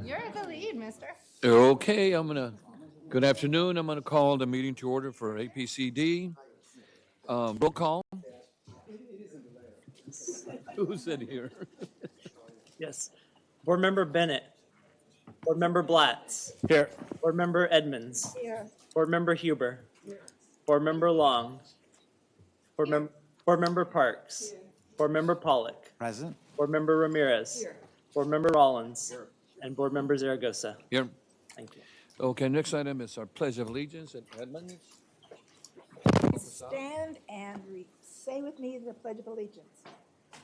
You're the lead, mister. Okay, good afternoon. I'm gonna call the meeting to order for APCD. Roll call. Who's in here? Yes. Board Member Bennett. Board Member Blatz. Here. Board Member Edmonds. Here. Board Member Huber. Board Member Long. Board Member Parks. Board Member Pollock. Present. Board Member Ramirez. Board Member Rollins. And Board Member Zaragoza. Here. Thank you. Okay, next item is our Pledge of Allegiance at Edmonds. Stand and say with me the Pledge of Allegiance.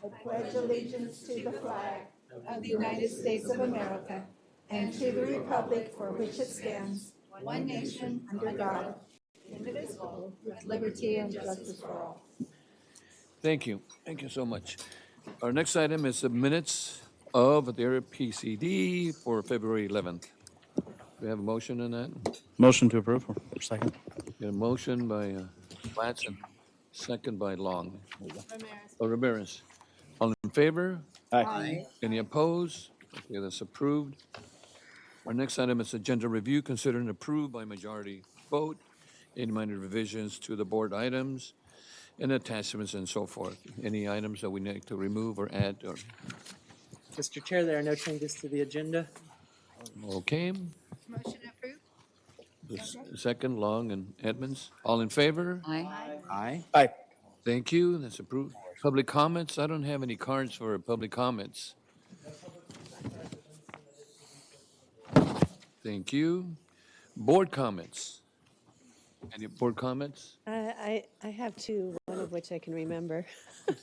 I pledge allegiance to the flag of the United States of America and to the republic for which it stands, one nation, under God, indivisible, with liberty and justice for all. Thank you. Thank you so much. Our next item is the minutes of the PCD for February 11th. Do we have a motion on that? Motion to approve. Or second. Got a motion by Blatz and second by Long. Ramirez. Ramirez. All in favor? Aye. Any opposed? Okay, that's approved. Our next item is agenda review, consider and approve by majority vote any minor revisions to the board items and attachments and so forth. Any items that we need to remove or add or, Mr. Chair, there are no changes to the agenda. okay? Motion approved. The second, Long and Edmonds. All in favor? Aye. Aye. Thank you, that's approved. Public comments, I don't have any cards for public comments. Thank you. Board comments. Any board comments? I have two, one of which I can remember.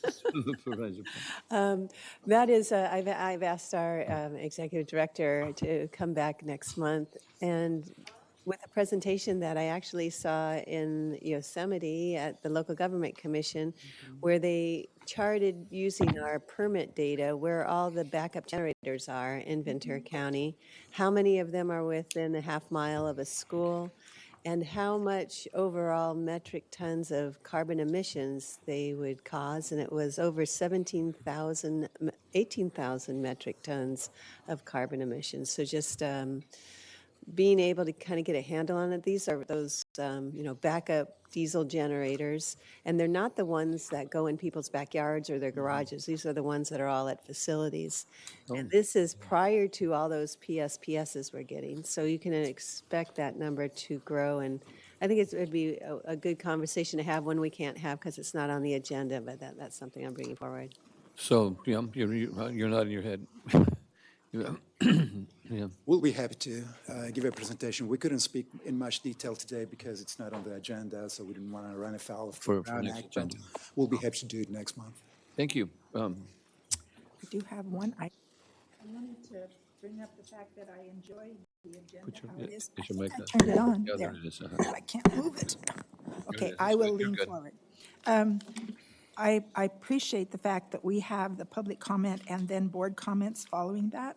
Supervisor. That is, I've asked our executive director to come back next month and with a presentation that I actually saw in Yosemite at the Local Government Commission, where they charted using our permit data where all the backup generators are in Ventura County, how many of them are within a half mile of a school, and how much overall metric tons of carbon emissions they would cause. And it was over 18,000 metric tons of carbon emissions. So just being able to kind of get a handle on it. These are those, backup diesel generators, and they're not the ones that go in people's backyards or their garages. These are the ones that are all at facilities. And this is prior to all those PSPSs we're getting. So you can expect that number to grow. And I think it would be a good conversation to have, one we can't have because it's not on the agenda, but that's something I'm bringing forward. So, yeah, you're nodding your head. Yeah. We'll be happy to give a presentation. We couldn't speak in much detail today because it's not on the agenda, so we didn't want to run afoul of For Brown next Act, but agenda. we'll be happy to do it next month. Thank you. I do have one. I wanted to bring up the fact that I enjoy the agenda, Put your- how it is. put your mic I up. turned it on. Yeah, There. there it is. I can't move it. Okay, is. I will You're lean good. forward. I appreciate the fact that we have the public comment and then board comments following that,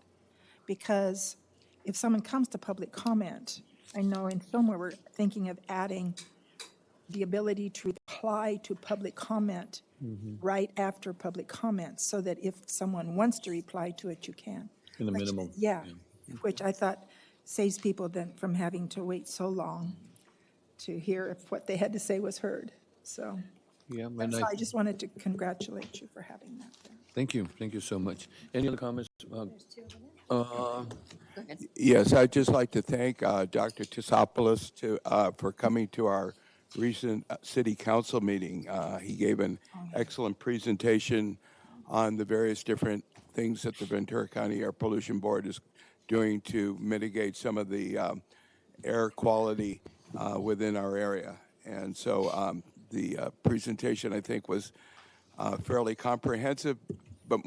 because if someone comes to public comment, I know in Fillmore we're thinking of adding the ability to reply to public comment right after public comment, so that if someone wants to reply to it, you can. In the minimum. Yeah, which I thought saves people then from having to wait so long to hear if what they had to say was heard. So Yeah, and I just wanted to congratulate you for having that there. thank you. Thank you so much. Any other comments? Yes, I'd just like to thank Dr. Tisopoulos for coming to our recent city council meeting. He gave an excellent presentation on the various different things that the Ventura County Air Pollution Board is doing to mitigate some of the air quality within our area. And so the presentation, I think, was fairly comprehensive, but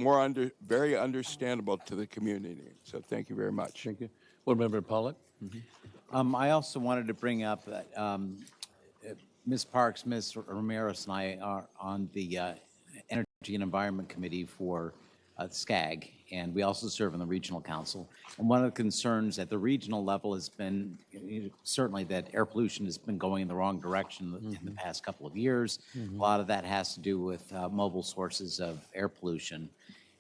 very understandable to the community. So thank you very much. Thank you. Board Member Pollock? I also wanted to bring up that Ms. Parks, Ms. Ramirez, and I are on the Energy and Environment Committee for SCAG, and we also serve on the Regional Council. And one of the concerns at the regional level has been certainly that air pollution has been going in the wrong direction in the past couple of years. A lot of that has to do with mobile sources of air pollution.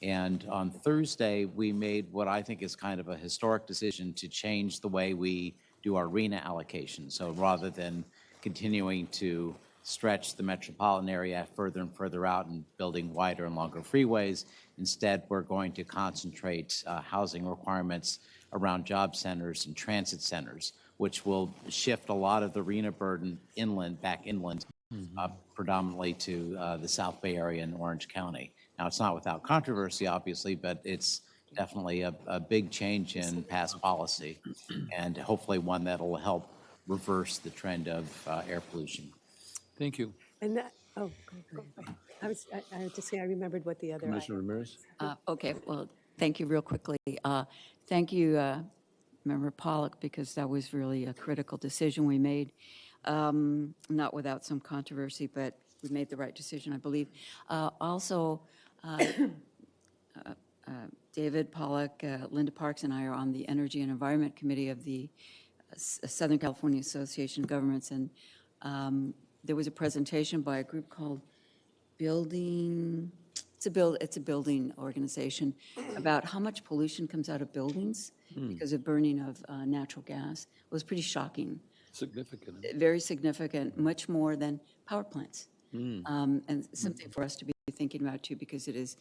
And on Thursday, we made what I think is kind of a historic decision to change the way we do our RENA allocation. So rather than continuing to stretch the metropolitan area further and further out and building wider and longer freeways, instead we're going to concentrate housing requirements around job centers and transit centers, which will shift a lot of the RENA burden inland, back inland, predominantly to the South Bay area and Orange County. Now, it's not without controversy, obviously, but it's definitely a big change in past policy, and hopefully one that'll help reverse the trend of air pollution. Thank you. And that, oh, go ahead. I was just saying, I remembered what the other Commissioner item. Ramirez? Okay, well, thank you real quickly. Thank you, Member Pollock, because that was really a critical decision we made, not without some controversy, but we made the right decision, I believe. Also, David Pollock, Linda Parks, and I are on the Energy and Environment Committee of the Southern California Association of Governments, and there was a presentation by a group called Building, it's a building organization, about how much pollution comes out of buildings because of burning of natural gas. It was pretty shocking, Significant. very significant, much more than power plants. And something for us to be thinking about too, because it is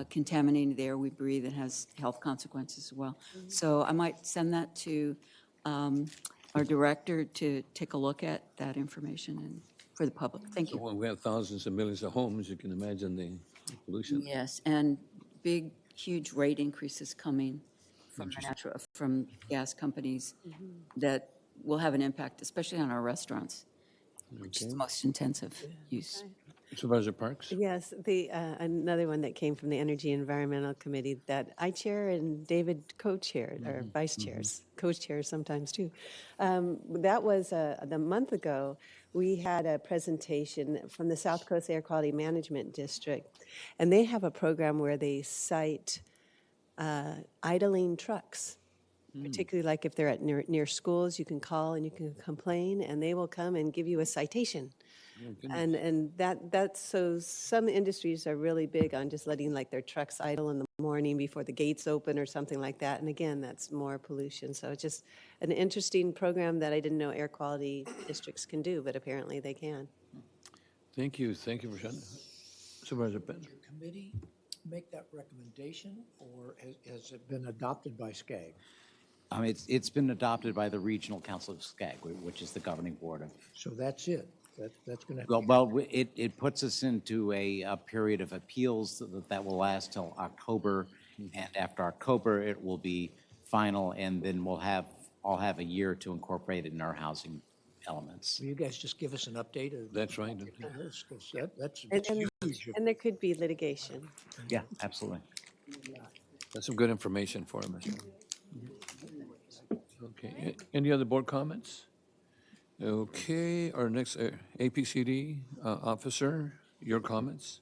contaminating the air we breathe and has health consequences as well. So I might send that to our director to take a look at that information and for the public. Thank So you. when we have thousands of millions of homes, you can imagine the pollution. Yes, and big, huge rate increases coming from from gas companies that will have an impact, especially on our restaurants, which is the most intensive use. Supervisor Parks? Yes, the another one that came from the Energy Environmental Committee that I chair and David co-chaired, or vice chairs, co-chairs sometimes too. That was the month ago. We had a presentation from the South Coast Air Quality Management District, and they have a program where they cite idling trucks. Particularly like if they're at near schools, you can call and you can complain, and they will come and give you a citation. And that's so some industries are really big on just letting like their trucks idle in the morning before the gates open or something like that. And again, that's more pollution. So it's just an interesting program that I didn't know air quality districts can do, but apparently they can. Thank you. Thank you for sharing. Supervisor Penn? Committee make that recommendation, or has it been adopted by SCAG? It's been adopted by the Regional Council of SCAG, which is the governing board of. So that's it. That's going to. Well, it puts us into a period of appeals that will last till October, and after October, it will be final, and then we'll all have a year to incorporate it in our housing elements. Will you guys just give us an update of? That's right. That's And, huge. and there could be litigation. Yeah, absolutely. That's some good information for him. Okay, any other board comments? Okay, our next APCD officer, your comments?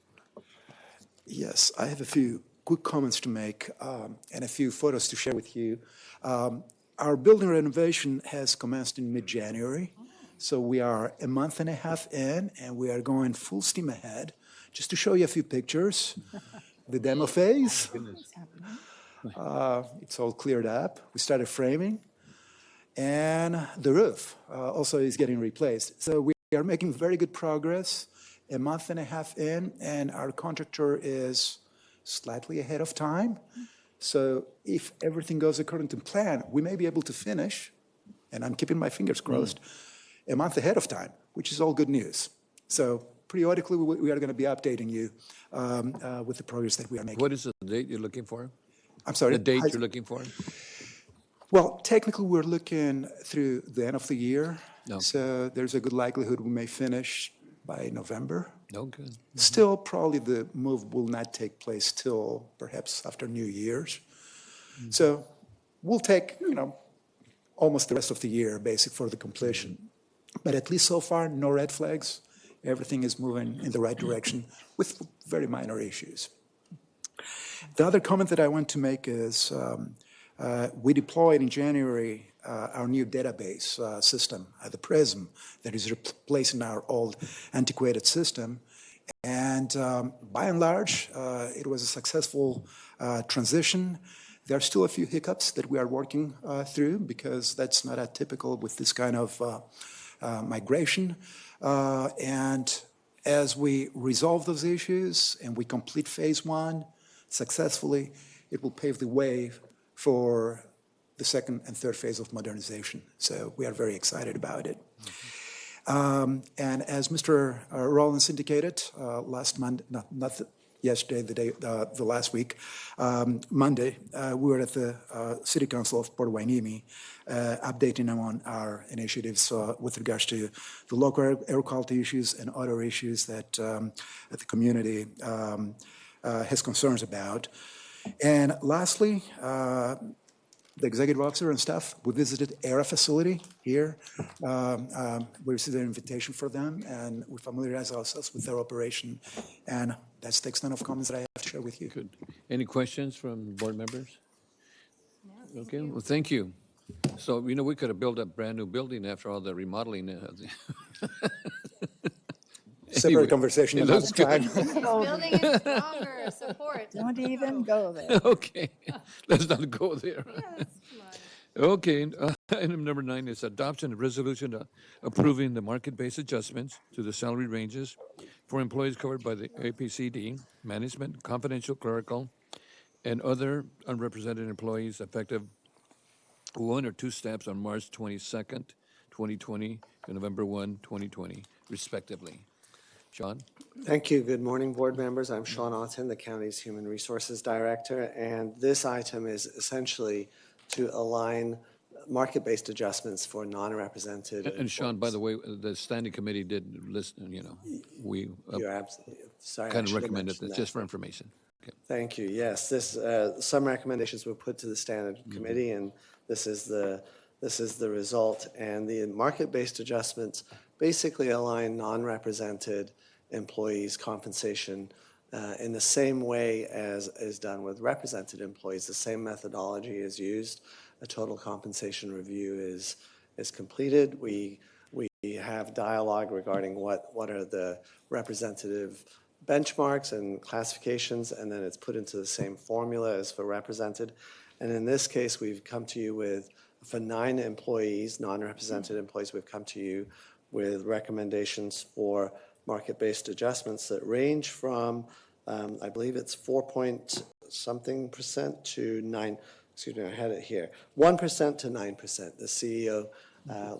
Yes, I have a few quick comments to make and a few photos to share with you. Our building renovation has commenced in mid-January, so we are a month and a half in, and we are going full steam ahead. Just to show you a few pictures, the demo phase, it's all cleared up. We started framing, and the roof also is getting replaced. So we are making very good progress, a month and a half in, and our contractor is slightly ahead of time. So if everything goes according to plan, we may be able to finish, and I'm keeping my fingers crossed, a month ahead of time, which is all good news. So periodically, we are going to be updating you with the progress that we are making. What is the date you're looking for? I'm sorry? The date you're looking for? Well, technically, we're looking through the end of the year. Okay. So there's a good likelihood we may finish by November. Okay. Still, probably the move will not take place till perhaps after New Year's. So we'll take, almost the rest of the year, basic for the completion. But at least so far, no red flags. Everything is moving in the right direction with very minor issues. The other comment that I want to make is we deployed in January our new database system, the PRISM, that is replacing our old antiquated system. And by and large, it was a successful transition. There are still a few hiccups that we are working through because that's not atypical with this kind of migration. And as we resolve those issues and we complete phase one successfully, it will pave the way for the second and third phase of modernization. So we are very excited about it. And as Mr. Rollins indicated, last Monday, not yesterday, the last week, Monday, we were at the City Council of Port Hueneme, updating them on our initiatives with regards to the local air quality issues and other issues that the community has concerns about. And lastly, the executive officer and staff, we visited AERA facility here. We received an invitation for them, and we familiarized ourselves with their operation. And that's the extent of comments that I have to share with you. Good. Any questions from board members? Okay, well, thank you. So, we could have built a brand-new building after all the remodeling. Separate Anyway, conversation it another looks good. time. This building is stronger, support. Don't even go there. Okay, let's not go there. Yes, come on. Okay, item number 9 is adoption of resolution approving the market-based adjustments to the salary ranges for employees covered by the APCD, management, confidential clerical, and other unrepresented employees effective 1 or 2 steps on March 22nd, 2020, and November 1, 2020, respectively. Sean? Thank you. Good morning, board members. I'm Sean Aughton, the county's Human Resources Director, and this item is essentially to align market-based adjustments for non-represented. And Sean, by the way, the standing committee did listen, we You're absolutely, sorry. I kind of should have recommended mentioned this, that. just for information. Okay. Thank you. Yes, this, some recommendations were put to the standard committee, and this is the result. And the market-based adjustments basically align non-represented employees' compensation in the same way as is done with represented employees. The same methodology is used. A total compensation review is completed. We have dialogue regarding what are the representative benchmarks and classifications, and then it's put into the same formula as for represented. And in this case, we've come to you with, for 9 employees, non-represented employees, we've come to you with recommendations for market-based adjustments that range from, I believe it's 4-point-something% to 9, excuse me, I had it here, 1% to 9%. The CEO,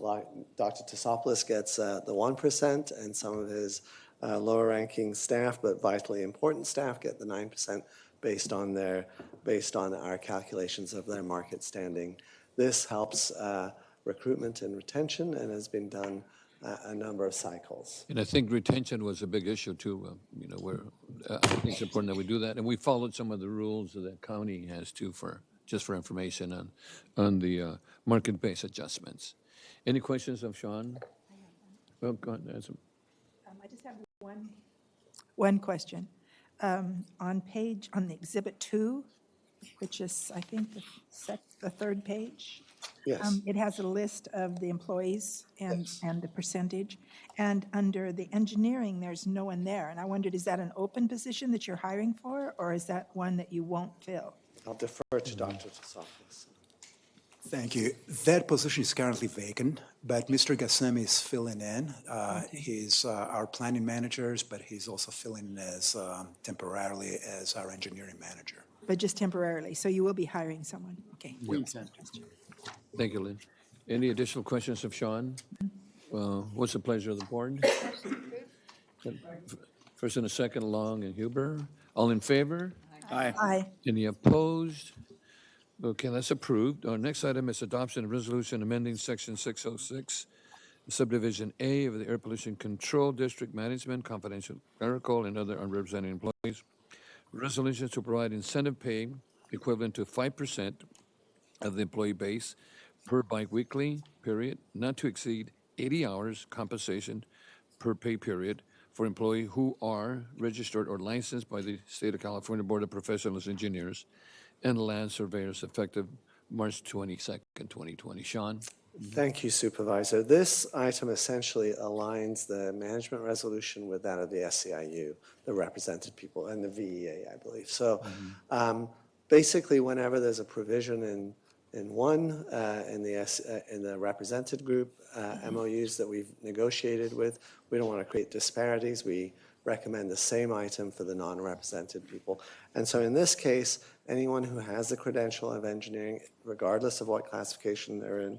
like Dr. Tassopoulos, gets the 1%, and some of his lower-ranking staff, but vitally important staff, get the 9% based on our calculations of their market standing. This helps recruitment and retention, and has been done a number of cycles. And I think retention was a big issue too, where I think it's important that we do that. And we followed some of the rules that the county has too just for information on the market-based adjustments. Any questions of Sean? Oh, go ahead. I just have one question. On the Exhibit 2, which is, I think, the third page. Yes. It has a list of the employees and the percentage. And under the engineering, there's no one there. And I wondered, is that an open position that you're hiring for, or is that one that you won't fill? I'll defer to Dr. Tassopoulos. Thank you. That position is currently vacant, but Mr. Gassemi is filling in. He's our planning manager, but he's also filling in as temporarily as our engineering manager. But just temporarily, so you will be hiring someone? Okay. Thank you, Lynn. Any additional questions of Sean? What's the pleasure of the board? First and a second, Long and Huber. All in favor? Aye. Any opposed? Okay, that's approved. Our next item is adoption of resolution amending section 606, subdivision A of the Air Pollution Control District Management, Confidential Clerical, and other unrepresented employees. Resolution to provide incentive pay equivalent to 5% of the employee base per biweekly period, not to exceed 80 hours compensation per pay period for employees who are registered or licensed by the State of California Board of Professional Engineers and land surveyors effective March 22nd, 2020. Sean? Thank you, Supervisor. This item essentially aligns the management resolution with that of the SEIU, the represented people, and the VEA, I believe. So basically, whenever there's a provision in the represented group MOUs that we've negotiated with, we don't want to create disparities. We recommend the same item for the non-represented people. And so in this case, anyone who has the credential of engineering, regardless of what classification they're in,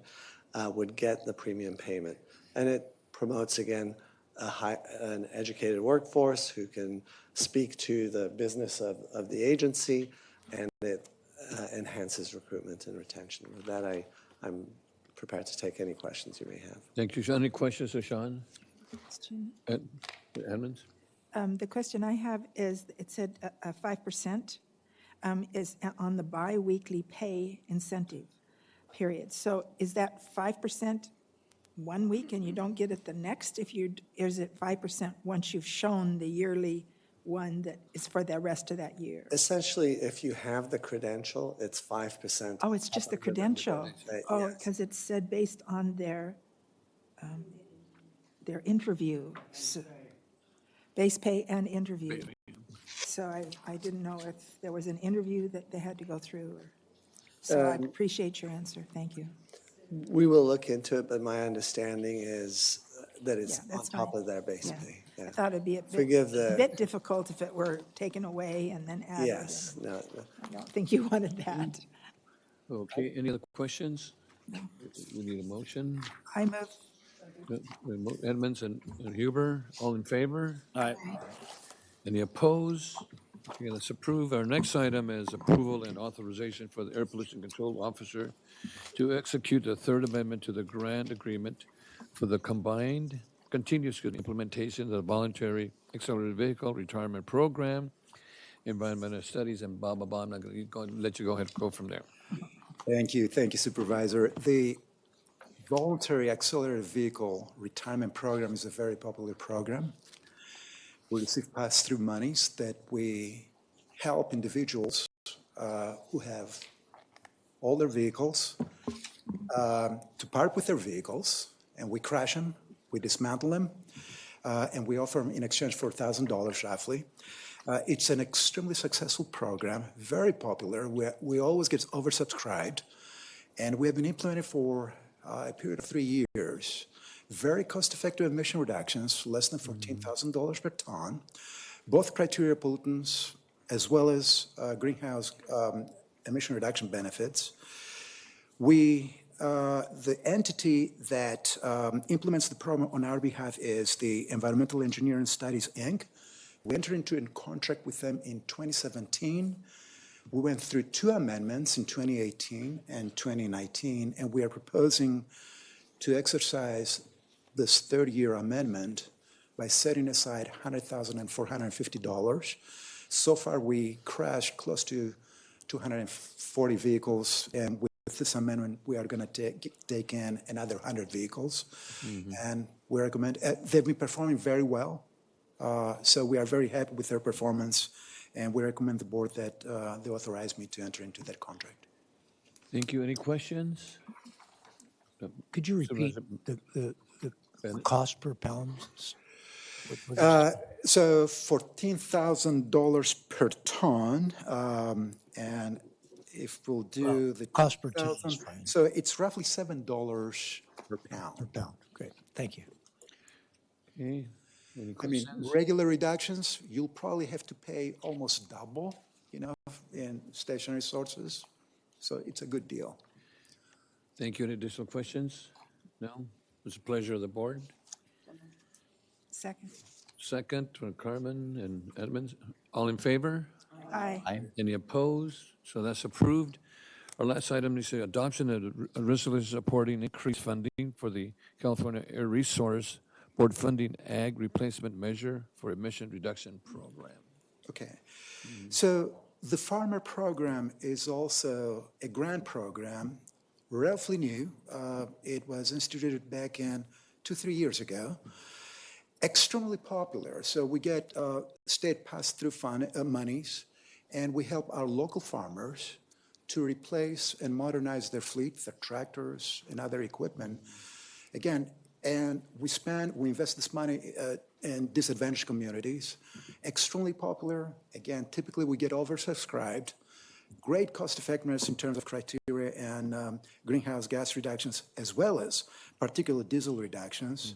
would get the premium payment. And it promotes, again, an educated workforce who can speak to the business of the agency, and it enhances recruitment and retention. With that, I'm prepared to take any questions you may have. Thank you, Sean. Any questions of Sean? Edmonds? The question I have is, it said 5% is on the biweekly pay incentive period. So is that 5% 1 week and you don't get it the next? Is it 5% once you've shown the yearly one that is for the rest of that year? Essentially, if you have the credential, it's 5%. Oh, it's just the credential. Oh, Yes. because it said based on their interview. So, base pay and interview. So I didn't know if there was an interview that they had to go through. So I appreciate your answer. Thank you. We will look into it, but my understanding is that it's Yeah, on that's top fine. of their base Yeah. pay. I Yeah. thought it'd be a Forgive the- bit difficult if it were taken away and then added. Yes, no, I don't think you wanted that. Okay, any other questions? We need a motion. I move. Edmonds and Huber, all in favor? Aye. Any opposed? Okay, let's approve. Our next item is approval and authorization for the Air Pollution Control Officer to execute the third amendment to the grant agreement for the combined continuous implementation of the Voluntary Accelerated Vehicle Retirement Program, environmental studies, and blah, blah, blah. I'm not going to let you go ahead and go from there. Thank you, Supervisor. The Voluntary Accelerated Vehicle Retirement Program is a very popular program. We receive pass-through monies that we help individuals who have older vehicles to part with their vehicles, and we crash them, we dismantle them, and we offer them in exchange for $1,000 roughly. It's an extremely successful program, very popular. We always get oversubscribed, and we have been implemented for a period of 3 years. Very cost-effective emission reductions, less than $14,000 per ton, both criteria pollutants as well as greenhouse emission reduction benefits. The entity that implements the program on our behalf is the Environmental Engineering Studies, Inc. We entered into a contract with them in 2017. We went through 2 amendments in 2018 and 2019, and we are proposing to exercise this third-year amendment by setting aside $100,000 and $450. So far, we crashed close to 240 vehicles, and with this amendment, we are going to take in another 100 vehicles. And we recommend, they've been performing very well, so we are very happy with their performance, and we recommend the board that they authorize me to enter into that contract. Thank you. Any questions? Could you repeat the cost per pound? So $14,000 per ton, and if we'll do the cost per ton is 2,000, fine. so it's roughly $7 per pound. Per pound, great, thank you. Okay. Any I mean, questions? regular reductions, you'll probably have to pay almost double, in stationary sources. So it's a good deal. Thank you. Any additional questions? No? It's a pleasure of the board. Second. Second, from Carmen and Edmonds. All in favor? Aye. Any opposed? So that's approved. Our last item is the adoption of a resolution supporting increased funding for the California Air Resource Board funding ag replacement measure for emission reduction program. Okay. So the farmer program is also a grant program, relatively new. It was instituted back in 2-3 years ago. Extremely popular. So we get state pass-through monies, and we help our local farmers to replace and modernize their fleet, their tractors and other equipment. Again, and we invest this money in disadvantaged communities, extremely popular. Again, typically we get oversubscribed. Great cost effectiveness in terms of criteria and greenhouse gas reductions, as well as particulate diesel reductions.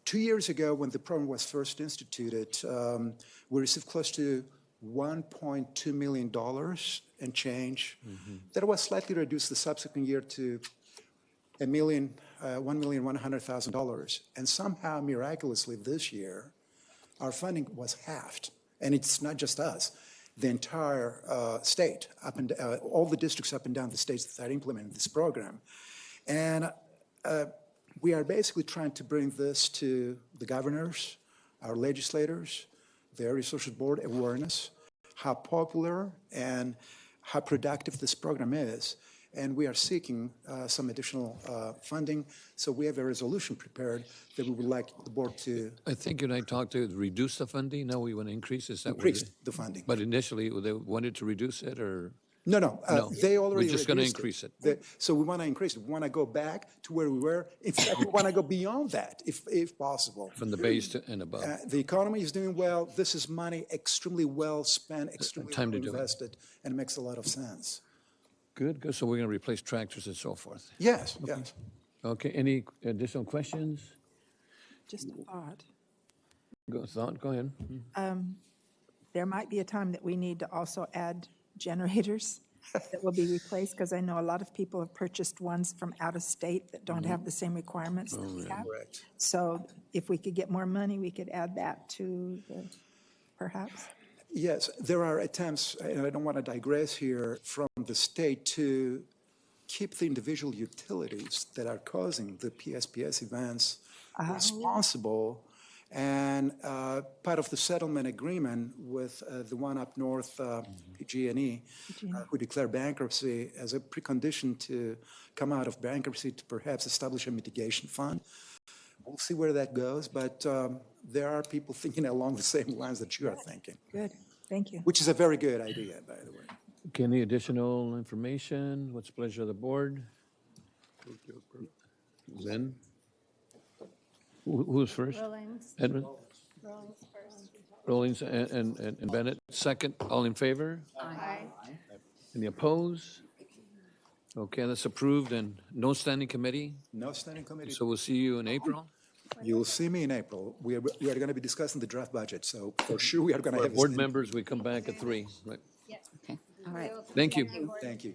2 years ago, when the program was first instituted, we received close to $1.2 million and change. That was slightly reduced the subsequent year to $1,100,000. And somehow, miraculously, this year, our funding was halved. And it's not just us. The entire state, all the districts up and down the states that are implementing this program. And we are basically trying to bring this to the governors, our legislators, the Area Resources Board awareness, how popular and how productive this program is. And we are seeking some additional funding. So we have a resolution prepared that we would like the board to I think you and I talked to reduce the funding. Now we want to increase. Is that what increase it- the funding. But initially, they wanted to reduce it, or? No, No, they already we're just gonna reduced increase it. So we want to increase it. We want to go back to where we were. In fact, we want to go beyond that, if possible. From the base to and above. The economy is doing well. This is money extremely well spent, extremely Time well to do it. invested, and it makes a lot of sense. Good, good. So we're going to replace tractors and so forth. Yes, yes. Okay, any additional questions? Just a thought. Go ahead. There might be a time that we need to also add generators that will be replaced, because I know a lot of people have purchased ones from out of state that don't have the same requirements that we have. Correct. So if we could get more money, we could add that to the, perhaps. Yes, there are attempts, and I don't want to digress here, from the state to keep the individual utilities that are causing the PSPS events responsible. And part of the settlement agreement with the one up north, PG&E, who declared bankruptcy as a precondition to come out of bankruptcy to perhaps establish a mitigation fund. We'll see where that goes, but there are people thinking along the same lines that you are thinking, Good, thank you. which is a very good idea, by the way. Okay, any additional information? What's the pleasure of the board? Zen? Who's first? Rollins. Edmund? Rollins first. Rollins and Bennett. Second, all in favor? Aye. Any opposed? Okay, that's approved, and no standing committee? No standing committee. So we'll see you in April? You'll see me in April. We are going to be discussing the draft budget, so for sure we are going to have. a Board standing- members, we come back at 3. Right. Yes. Okay, all right. Thank you. Thank you.